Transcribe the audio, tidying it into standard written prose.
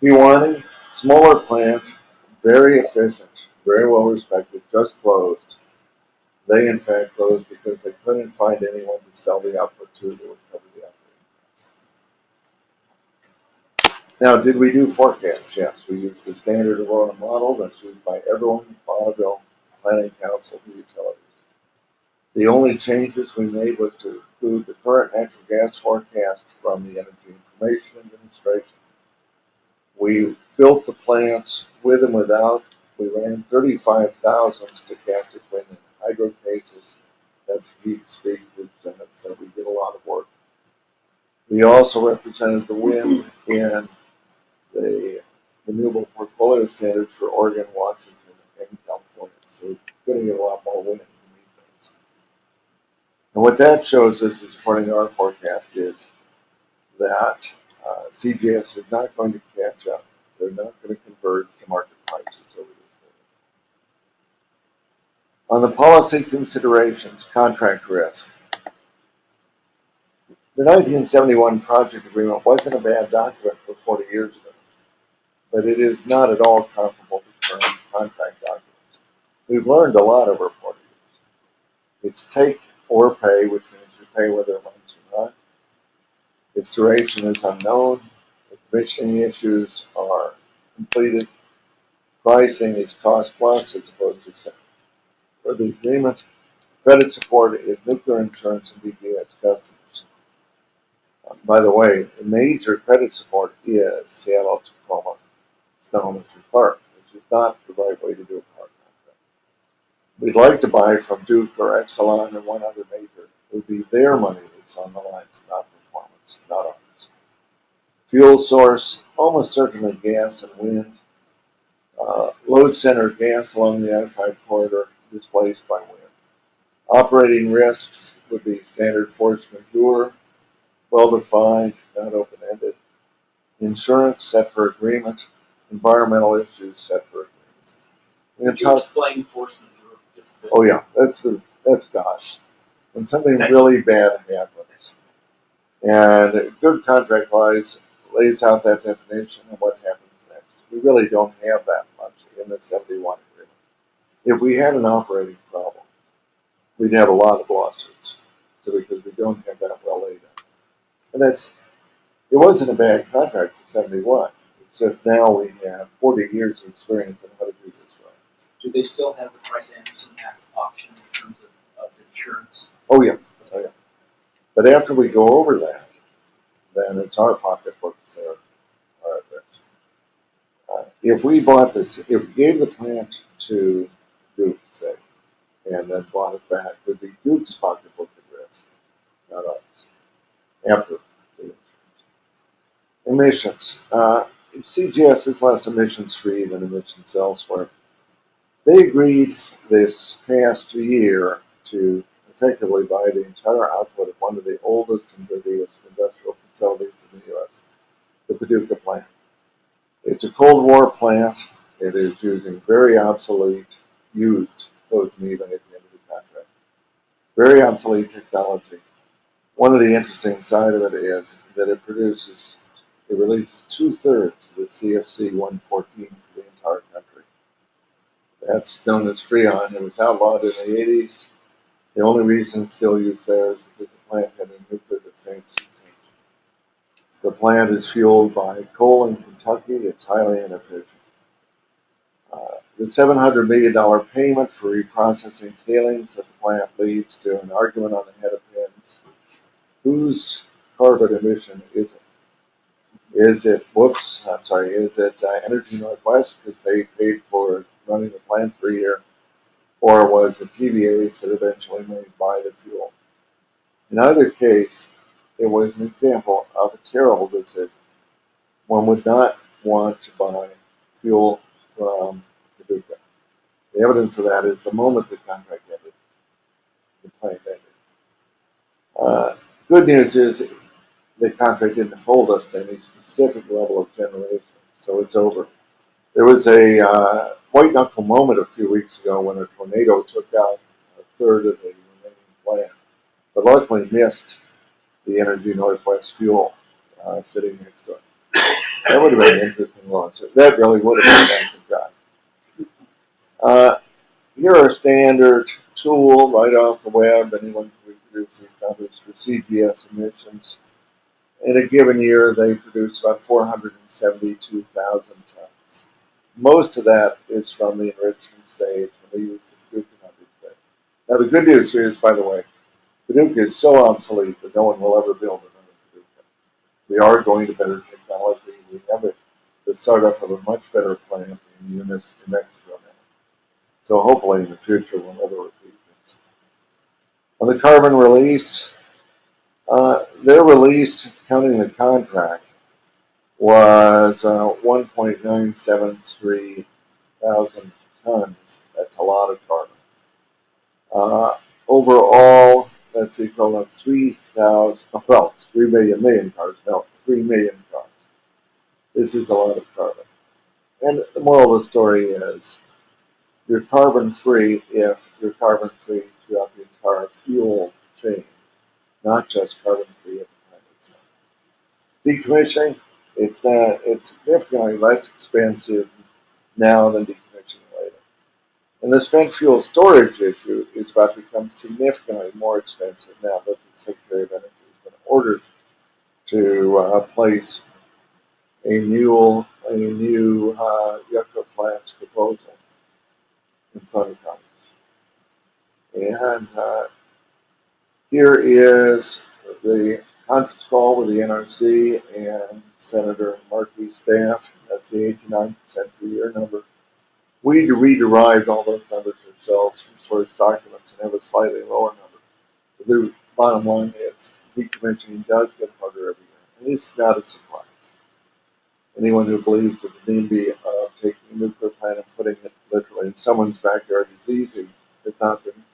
Kewaunee, smaller plant, very efficient, very well respected, just closed. They in fact closed because they couldn't find anyone to sell the output to that would cover the operating costs. Now, did we do forecasts? Yes, we used the standard Aurora model that's used by everyone in Bonneville, Planning Council, the utilities. The only changes we made was to include the current natural gas forecast from the Energy Information Administration. We built the plants with and without. We ran 35 thousandths to captive wind and hydro cases. That's heat street representatives that we did a lot of work. We also represented the wind in the renewable portfolio standards for Oregon, Washington, and California. So we're going to get a lot more wind to meet those. And what that shows us, is according to our forecast, is that CGS is not going to catch up. They're not going to converge to market prices over this period. On the policy considerations, contract risk. The 1971 project agreement wasn't a bad document for 40 years ago, but it is not at all comparable to current contract documents. We've learned a lot over 40 years. It's take or pay, which means you pay whether it runs or not. Its duration is unknown. The commissioning issues are completed. Pricing is cost plus as opposed to set. For the agreement, credit support is nuclear insurance and BPS customers. By the way, the major credit support is Seattle, Tacoma, Snohomish, Park, which is not the right way to do a power contract. We'd like to buy from Duke or Exelon and one other major. It would be their money that's on the line, not performance, not ours. Fuel source, almost certainly gas and wind. Load center gas along the I-5 corridor displaced by wind. Operating risks would be standard force majeure, well-defined, not open-ended. Insurance set per agreement. Environmental issues set per agreement. Could you explain force majeure just a bit? Oh yeah, that's gosh. When something really bad happens, and a good contract lays out that definition of what happens next. We really don't have that much in the 71 agreement. If we had an operating problem, we'd have a lot of lawsuits. So because we don't have that well laid out. And it wasn't a bad contract for 71. It's just now we have 40 years of experience on how to do this right. Do they still have the Price Anderson Act option in terms of insurance? Oh yeah. But after we go over that, then it's our pocketbooks that are at risk. If we bought this, if we gave the plant to Duke, say, and then bought it back, it would be Duke's pocketbook at risk, not ours. After the insurance. Emissions. CGS is less emissions free than emissions elsewhere. They agreed this past year to effectively buy the entire output of one of the oldest and dirtiest industrial facilities in the U.S., the Paducah plant. It's a Cold War plant. It is using very obsolete, used, those even at the end of the contract, very obsolete technology. One of the interesting side of it is that it releases 2/3 of the CFC 114 for the entire country. That's known as Freon. It was outlawed in the 80s. The only reason it's still used there is because the plant had a nuclear defense exemption. The plant is fueled by coal in Kentucky. It's highly inefficient. The $700 million payment for reprocessing tailings at the plant leads to an argument on the head of pins. Whose carbon emission is it? Is it Energy Northwest because they paid for running the plant for a year? Or was it PBAs that eventually may buy the fuel? In either case, it was an example of a terrible decision. One would not want to buy fuel from Paducah. The evidence of that is the moment the contract ended, the plant ended. Good news is the contract didn't hold us to any specific level of generation, so it's over. There was a white knuckle moment a few weeks ago when a tornado took out a third of the remaining plant, but luckily missed the Energy Northwest fuel sitting next to it. That would have been an interesting lawsuit. That really would have been nice and done. Here are a standard tool right off the web. Anyone can reproduce these numbers for CGS emissions. In a given year, they produce about 472,000 tons. Most of that is from the enrichment stage, and we use the Paducah numbers there. Now, the good news is, by the way, Paducah is so obsolete that no one will ever build another Paducah. We are going to better technology. We have the startup of a much better plant in Eunice, New Mexico now. So hopefully in the future we'll never repeat this. On the carbon release, their release, counting the contract, was 1.973 thousand tons. That's a lot of carbon. Overall, that's the equivalent of 3,000, well, it's 3 million cars, no, 3 million cars. This is a lot of carbon. And the moral of the story is you're carbon free if you're carbon free throughout the entire fuel chain, not just carbon free at the plant itself. Decommissioning, it's significantly less expensive now than decommissioning later. And the spent fuel storage issue is about to become significantly more expensive now that the Secretary of Energy has been ordered to place a new Yucca Flats proposal in front of Congress. And here is the conference call with the NRC and Senator Markey's staff. That's the 89% per year number. We re-derived all those numbers ourselves from source documents and have a slightly lower number. But the bottom line is decommissioning does get harder every year, and it's not a surprise. Anyone who believes that the NIMBY of taking a nuclear plant and putting it literally in someone's backyard is easy has not been